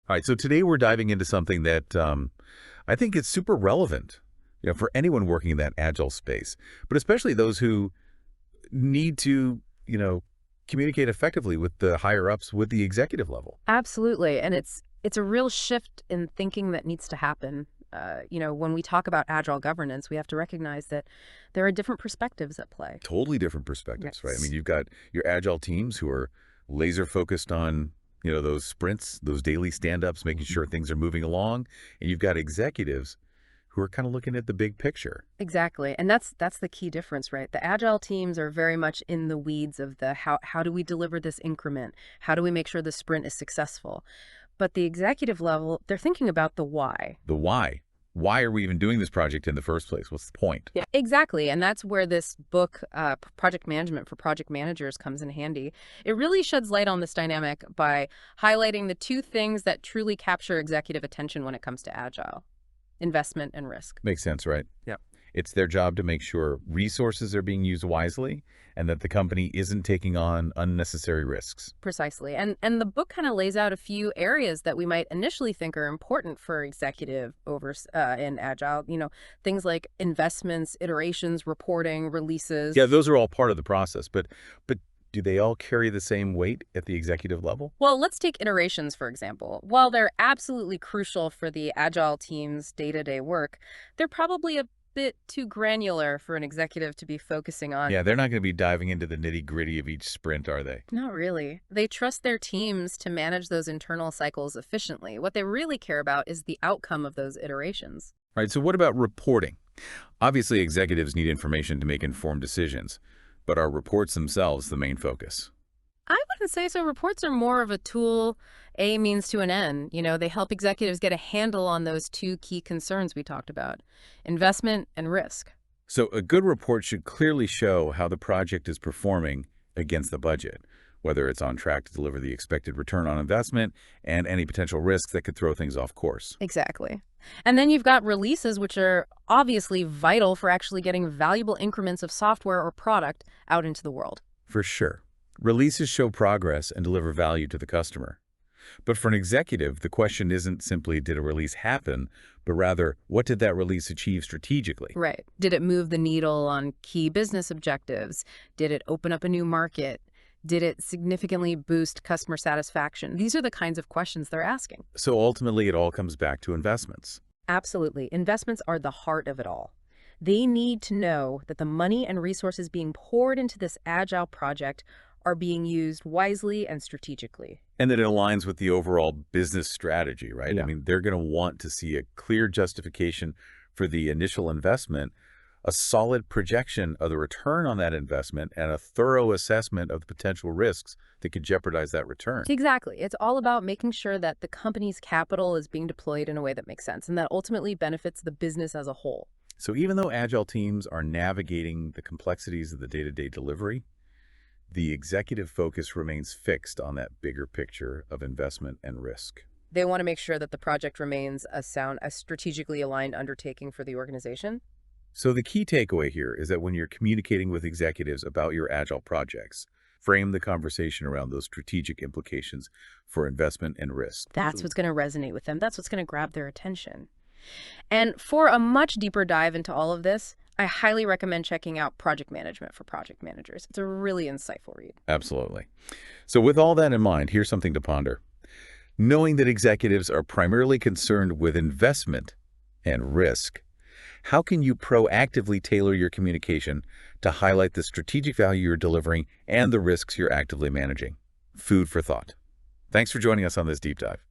All right, so today we're diving into something that I think is super relevant, for anyone working in that agile space, but especially those who need to, communicate effectively with the higher ups, with the executive level. Absolutely. And it's a real shift in thinking that needs to happen. When we talk about agile governance, we have to recognize that there are different perspectives at play. Totally different perspectives, right? I mean, Yes. you've got your agile teams who are laser focused on, those sprints, those daily stand-ups, making sure things are moving along, and you've got executives who are kind of looking at the big picture. Exactly. And that's the key difference, right? The agile teams are very much in the weeds of the how do we deliver this increment? How do we make sure the sprint is successful? But the executive level, they're thinking about the why. The why. Why are we even doing this project in the first place? What's the point? Yeah, exactly. And that's where this book, Project Management for Project Managers, comes in handy. It really sheds light on this dynamic by highlighting the two things that truly capture executive attention when it comes to agile: investment and risk. Makes sense, right? Yeah. It's their job to make sure resources are being used wisely and that the company isn't taking on unnecessary risks. Precisely. And the book kind of lays out a few areas that we might initially think are important for executive in agile, things like investments, iterations, reporting, releases. Yeah, those are all part of the process, but do they all carry the same weight at the executive level? Well, let's take iterations, for example. While they're absolutely crucial for the agile team's day-to-day work, they're probably a bit too granular for an executive to be focusing on. Yeah, they're not going to be diving into the nitty-gritty of each sprint, are they? Not really. They trust their teams to manage those internal cycles efficiently. What they really care about is the outcome of those iterations. All right, so what about reporting? Obviously, executives need information to make informed decisions, but are reports themselves the main focus? I wouldn't say so. Reports are more of a tool, a means to an end. They help executives get a handle on those two key concerns we talked about: investment and risk. So a good report should clearly show how the project is performing against the budget, whether it's on track to deliver the expected return on investment and any potential risks that could throw things off course. Exactly. And then you've got releases, which are obviously vital for actually getting valuable increments of software or product out into the world. For sure. Releases show progress and deliver value to the customer. But for an executive, the question isn't simply did a release happen, but rather what did that release achieve strategically? Right. Did it move the needle on key business objectives? Did it open up a new market? Did it significantly boost customer satisfaction? These are the kinds of questions they're asking. So ultimately, it all comes back to investments. Absolutely. Investments are the heart of it all. They need to know that the money and resources being poured into this agile project are being used wisely and strategically. And that it aligns with the overall business strategy, right? I Yeah. mean, they're going to want to see a clear justification for the initial investment, a solid projection of the return on that investment, and a thorough assessment of the potential risks that could jeopardize that return. Exactly. It's all about making sure that the company's capital is being deployed in a way that makes sense and that ultimately benefits the business as a whole. So even though agile teams are navigating the complexities of the day-to-day delivery, the executive focus remains fixed on that bigger picture of investment and risk. They want to make sure that the project remains a strategically aligned undertaking for the organization. So the key takeaway here is that when you're communicating with executives about your agile projects, frame the conversation around those strategic implications for investment and risk. That's what's going to resonate with them. That's what's going to grab their attention. And for a much deeper dive into all of this, I highly recommend checking out Project Management for Project Managers. It's a really insightful read. Absolutely. So with all that in mind, here's something to ponder. Knowing that executives are primarily concerned with investment and risk, how can you proactively tailor your communication to highlight the strategic value you're delivering and the risks you're actively managing? Food for thought. Thanks for joining us on this deep dive.